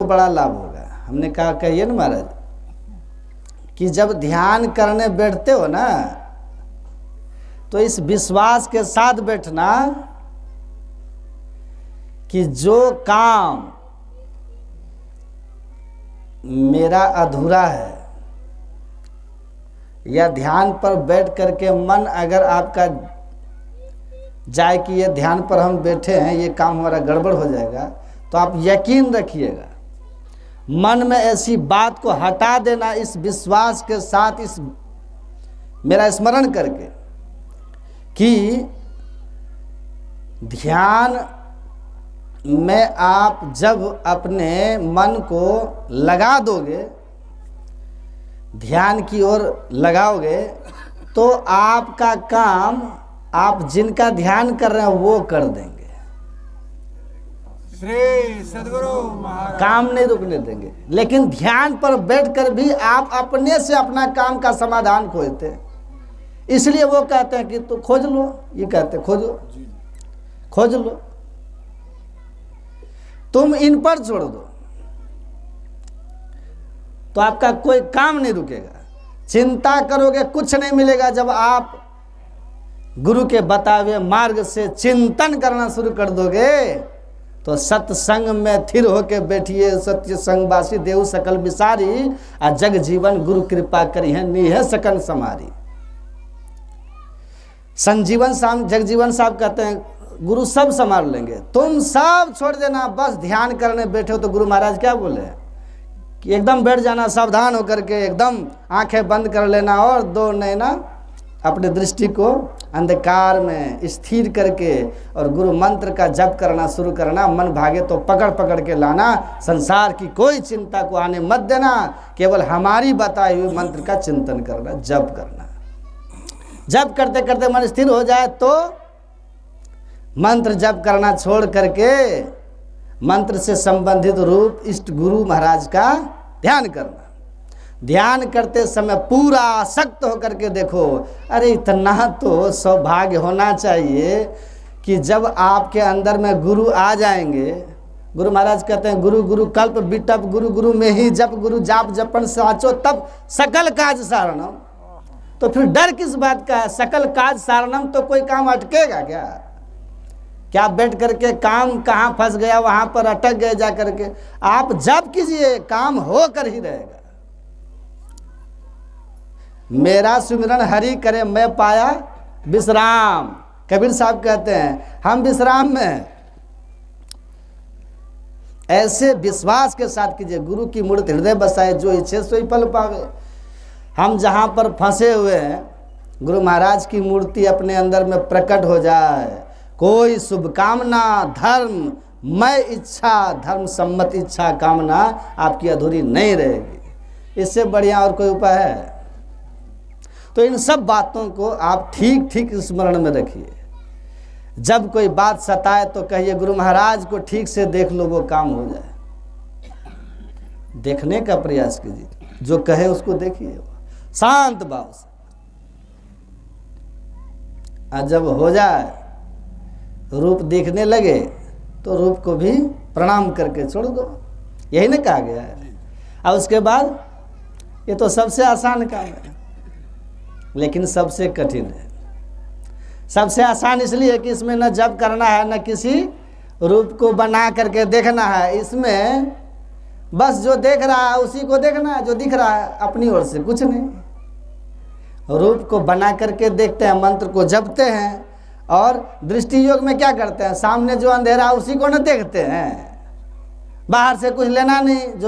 बड़ा लाभ होगा। हमने कहा कहिए ना महाराज कि जब ध्यान करने बैठते हो ना तो इस विश्वास के साथ बैठना कि जो काम मेरा अधूरा है, या ध्यान पर बैठ करके मन अगर आपका जाए कि ये ध्यान पर हम बैठे हैं, ये काम हमारा गड़बड़ हो जाएगा, तो आप यकीन रखिएगा मन में ऐसी बात को हटा देना इस विश्वास के साथ, इस मेरा स्मरण करके कि ध्यान में आप जब अपने मन को लगा दोगे, ध्यान की ओर लगाओगे, तो आपका काम आप जिनका ध्यान कर रहे हैं वो कर देंगे। श्री सद्गुरु महाराज काम नहीं रुकने देंगे। लेकिन ध्यान पर बैठकर भी आप अपने से अपना काम का समाधान खोजते हैं। इसलिए वो कहते हैं कि तो खोज लो, ये कहते हैं खोजो, खोज लो, तुम इन पर छोड़ दो तो आपका कोई काम नहीं रुकेगा। चिंता करोगे कुछ नहीं मिलेगा। जब आप गुरु के बताए मार्ग से चिंतन करना शुरू कर दोगे तो सत्संग में थिर होके बैठिए। सत्य संगवासी देव सकल विसारी, आ जग जीवन गुरु कृपा करी है नीह सकन समारी। संजीवन साहब, जगजीवन साहब कहते हैं गुरु सब संभाल लेंगे, तुम सब छोड़ देना, बस ध्यान करने बैठे हो। तो गुरु महाराज क्या बोले कि एकदम बैठ जाना सावधान होकर के, एकदम आंखें बंद कर लेना और दो नैना अपने दृष्टि को अंधकार में स्थिर करके और गुरु मंत्र का जप करना शुरू करना। मन भागे तो पकड़ पकड़ के लाना, संसार की कोई चिंता को आने मत देना, केवल हमारी बताई हुई मंत्र का चिंतन करना, जप करना। जप करते करते मन स्थिर हो जाए तो मंत्र जप करना छोड़ करके मंत्र से संबंधित रूप इष्ट गुरु महाराज का ध्यान करना। ध्यान करते समय पूरा आसक्त होकर के देखो, अरे इतना तो सौभाग्य होना चाहिए कि जब आपके अंदर में गुरु आ जाएंगे। गुरु महाराज कहते हैं गुरु गुरु कल्प बिटप, गुरु गुरु में ही जप, गुरु जाप जपन साचो तब सकल काज सारणम। तो फिर डर किस बात का है? सकल काज सारणम, तो कोई काम अटकेगा क्या? क्या बैठ करके काम कहाँ फंस गया वहां पर अटक गए जा करके? आप जप कीजिए, काम हो कर ही रहेगा। मेरा सुमिरन हरि करे मैं पाया विश्राम। कबीर साहब कहते हैं हम विश्राम में हैं। ऐसे विश्वास के साथ कीजिए, गुरु की मूर्ति हृदय बसाए, जो इच्छे सोई फल पावे। हम जहाँ पर फंसे हुए हैं, गुरु महाराज की मूर्ति अपने अंदर में प्रकट हो जाए, कोई शुभकामना धर्म मैं इच्छा, धर्म सम्मत इच्छा कामना आपकी अधूरी नहीं रहेगी। इससे बढ़िया और कोई उपाय है? तो इन सब बातों को आप ठीक ठीक स्मरण में रखिए। जब कोई बात सताए तो कहिए गुरु महाराज को ठीक से देख लो, वो काम हो जाए। देखने का प्रयास कीजिए, जो कहे उसको देखिए शांत भाव से। और जब हो जाए रूप देखने लगे तो रूप को भी प्रणाम करके छोड़ दो, यही ना कहा गया है। और उसके बाद ये तो सबसे आसान काम है, लेकिन सबसे कठिन है। सबसे आसान इसलिए कि इसमें न जप करना है, न किसी रूप को बना करके देखना है। इसमें बस जो देख रहा है उसी को देखना है, जो दिख रहा है अपनी ओर से कुछ नहीं। रूप को बना करके देखते हैं, मंत्र को जपते हैं, और दृष्टि योग में क्या करते हैं? सामने जो अंधेरा उसी को न देखते हैं, बाहर से कुछ लेना नहीं, जो